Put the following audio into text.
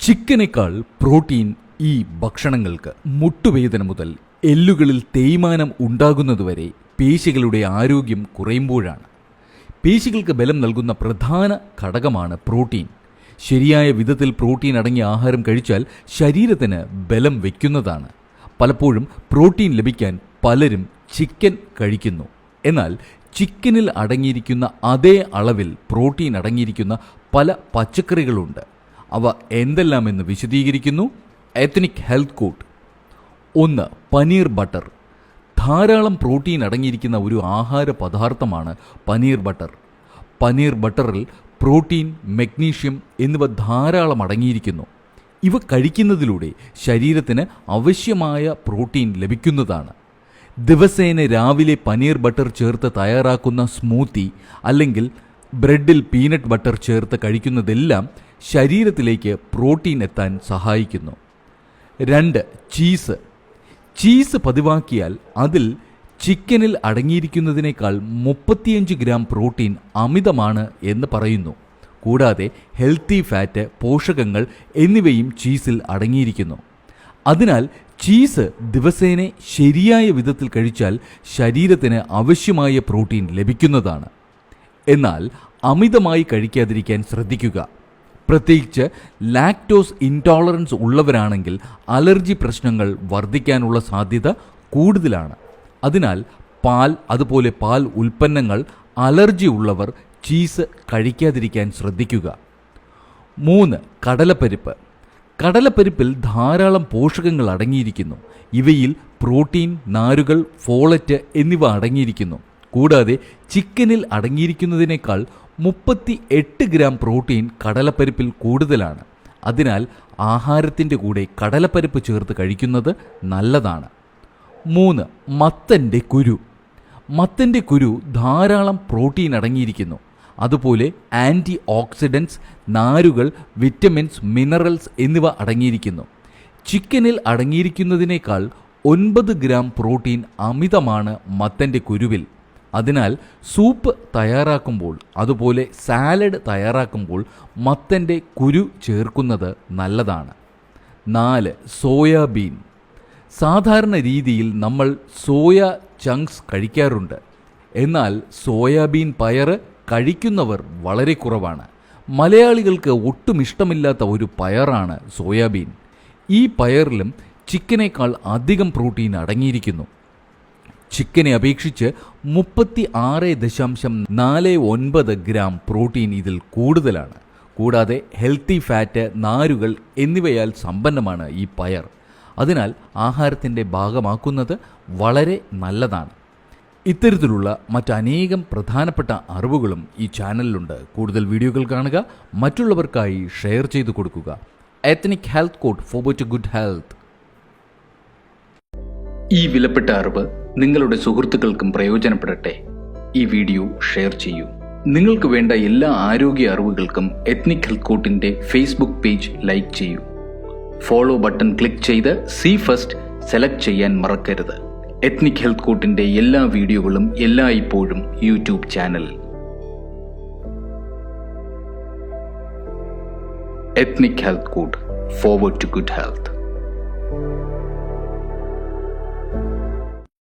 ചിക്കനേക്കാൾ protein ഈ ഭക്ഷണങ്ങൾക്ക്. മുട്ടുവേദന മുതൽ എല്ലുകളിൽ തേയ്മാനം ഉണ്ടാകുന്നതുവരെ പേശികളുടെ ആരോഗ്യം കുറയുമ്പോഴാണ്. പേശികൾക്ക് ബലം നൽകുന്ന പ്രധാന ഘടകമാണ് പ്രോട്ടീൻ. ശരിയായ വിധത്തിൽ പ്രോട്ടീൻ അടങ്ങിയ ആഹാരം കഴിച്ചാൽ ശരീരത്തിന് ബലം വയ്ക്കുന്നതാണ്. പലപ്പോഴും പ്രോട്ടീൻ ലഭിക്കാൻ പലരും ചിക്കൻ കഴിക്കുന്നു. എന്നാൽ ചിക്കനിൽ അടങ്ങിയിരിക്കുന്ന അതേ അളവിൽ പ്രോട്ടീൻ അടങ്ങിയിരിക്കുന്ന പല പച്ചക്കറികളുണ്ട്. അവ എന്തെല്ലാമെന്ന് വിശദീകരിക്കുന്നു ethnic health code. 1. Paneer butter. ധാരാളം പ്രോട്ടീൻ അടങ്ങിയിരിക്കുന്ന ഒരു ആഹാര പദാർത്ഥമാണ് പനീർ ബട്ടർ. പനീർ ബട്ടറിൽ പ്രോട്ടീൻ, മഗ്നീഷ്യം എന്നിവ ധാരാളം അടങ്ങിയിരിക്കുന്നു. ഇവ കഴിക്കുന്നതിലൂടെ ശരീരത്തിന് ആവശ്യമായ പ്രോട്ടീൻ ലഭിക്കുന്നതാണ്. ദിവസേന രാവിലെ പനീർ ബട്ടർ ചേർത്ത് തയ്യാറാക്കുന്ന സ്മൂത്തി അല്ലെങ്കിൽ ബ്രെഡിൽ പീനട്ട് ബട്ടർ ചേർത്ത് കഴിക്കുന്നതെല്ലാം ശരീരത്തിലേക്ക് പ്രോട്ടീൻ എത്താൻ സഹായിക്കുന്നു. 2. ചീസ്. ചീസ് പതിവാക്കിയാൽ അതിൽ ചിക്കനിൽ അടങ്ങിയിരിക്കുന്നതിനേക്കാൾ 35 ഗ്രാം പ്രോട്ടീൻ അമിതമാണ് എന്ന് പറയുന്നു. കൂടാതെ ഹെൽത്തി ഫാറ്റ്, പോഷകങ്ങൾ എന്നിവയും ചീസിൽ അടങ്ങിയിരിക്കുന്നു. അതിനാൽ ചീസ് ദിവസേന ശരിയായ വിധത്തിൽ കഴിച്ചാൽ ശരീരത്തിന് ആവശ്യമായ പ്രോട്ടീൻ ലഭിക്കുന്നതാണ്. എന്നാൽ അമിതമായി കഴിക്കാതിരിക്കാൻ ശ്രദ്ധിക്കുക. പ്രത്യേകിച്ച് ലാക്ടോസ് ഇൻടോളറൻസ് ഉള്ളവരാണെങ്കിൽ അലർജി പ്രശ്നങ്ങൾ വർദ്ധിക്കാനുള്ള സാധ്യത കൂടുതലാണ്. അതിനാൽ പാൽ, അതുപോലെ പാൽ ഉൽപ്പന്നങ്ങൾ, അലർജി ഉള്ളവർ ചീസ് കഴിക്കാതിരിക്കാൻ ശ്രദ്ധിക്കുക. 3. കടലപ്പരിപ്പ്. കടലപ്പരിപ്പിൽ ധാരാളം പോഷകങ്ങൾ അടങ്ങിയിരിക്കുന്നു. ഇവയിൽ പ്രോട്ടീൻ, നാരുകൾ, ഫോളറ്റ് എന്നിവ അടങ്ങിയിരിക്കുന്നു. കൂടാതെ ചിക്കനിൽ അടങ്ങിയിരിക്കുന്നതിനേക്കാൾ 38 ഗ്രാം പ്രോട്ടീൻ കടലപ്പരിപ്പിൽ കൂടുതലാണ്. അതിനാൽ ആഹാരത്തിൻ്റെ കൂടെ കടലപ്പരിപ്പ് ചേർത്ത് കഴിക്കുന്നത് നല്ലതാണ്. 3. മത്തൻ്റെ കുരു. മത്തൻ്റെ കുരു ധാരാളം പ്രോട്ടീൻ അടങ്ങിയിരിക്കുന്നു. അതുപോലെ ആൻറ്റി ഓക്സിഡൻസ്, നാരുകൾ, വിറ്റമിൻസ്, മിനറൽസ് എന്നിവ അടങ്ങിയിരിക്കുന്നു. ചിക്കനിൽ അടങ്ങിയിരിക്കുന്നതിനേക്കാൾ 9 ഗ്രാം പ്രോട്ടീൻ അമിതമാണ് മത്തൻ്റെ കുരുവിൽ. അതിനാൽ സൂപ്പ് തയ്യാറാക്കുമ്പോൾ, അതുപോലെ സാലഡ് തയ്യാറാക്കുമ്പോൾ മത്തൻ്റെ കുരു ചേർക്കുന്നത് നല്ലതാണ്. 4. സോയാബീൻ. സാധാരണ രീതിയിൽ നമ്മൾ സോയ ചങ്ക്സ് കഴിക്കാറുണ്ട്. എന്നാൽ സോയാബീൻ പയർ കഴിക്കുന്നവർ വളരെ കുറവാണ്. മലയാളികൾക്ക് ഒട്ടും ഇഷ്ടമില്ലാത്ത ഒരു പയറാണ് സോയാബീൻ. ഈ പയറിലും ചിക്കനേക്കാൾ അധികം പ്രോട്ടീൻ അടങ്ങിയിരിക്കുന്നു. ചിക്കനെ അപേക്ഷിച്ച് 36.49 ഗ്രാം പ്രോട്ടീൻ ഇതിൽ കൂടുതലാണ്. കൂടാതെ ഹെൽത്തി ഫാറ്റ്, നാരുകൾ എന്നിവയാൽ സമ്പന്നമാണ് ഈ പയർ. അതിനാൽ ആഹാരത്തിൻ്റെ ഭാഗമാക്കുന്നത് വളരെ നല്ലതാണ്. ഇത്തരത്തിലുള്ള മറ്റനേകം പ്രധാനപ്പെട്ട അറിവുകളും ഈ ചാനലിലുണ്ട്. കൂടുതൽ വീഡിയോകൾ കാണുക, മറ്റുള്ളവർക്കായി ഷെയർ ചെയ്തു കൊടുക്കുക. Ethnic health code four good health. ഈ വിലപ്പെട്ട അറിവ് നിങ്ങളുടെ സുഹൃത്തുക്കൾക്കും പ്രയോജനപ്പെടട്ടെ. ഈ വീഡിയോ ഷെയർ ചെയ്യൂ. നിങ്ങൾക്ക് വേണ്ട എല്ലാ ആരോഗ്യ അറിവുകൾക്കും എത്നിക് ഹെൽത്ത് കോഡിന്റെ ഫേസ്ബുക്ക് പേജ് ലൈക്ക് ചെയ്യൂ. ഫോളോ ബട്ടൺ ക്ലിക്ക് ചെയ്ത് സി ഫസ്റ്റ് സെലക്ട് ചെയ്യാൻ മറക്കരുത്. എത്നിക് ഹെൽത്ത് കോഡിന്റെ എല്ലാ വീഡിയോകളും എല്ലായ്പ്പോഴും യൂട്യൂബ് ചാനലിൽ. Ethnic health code forward to good health.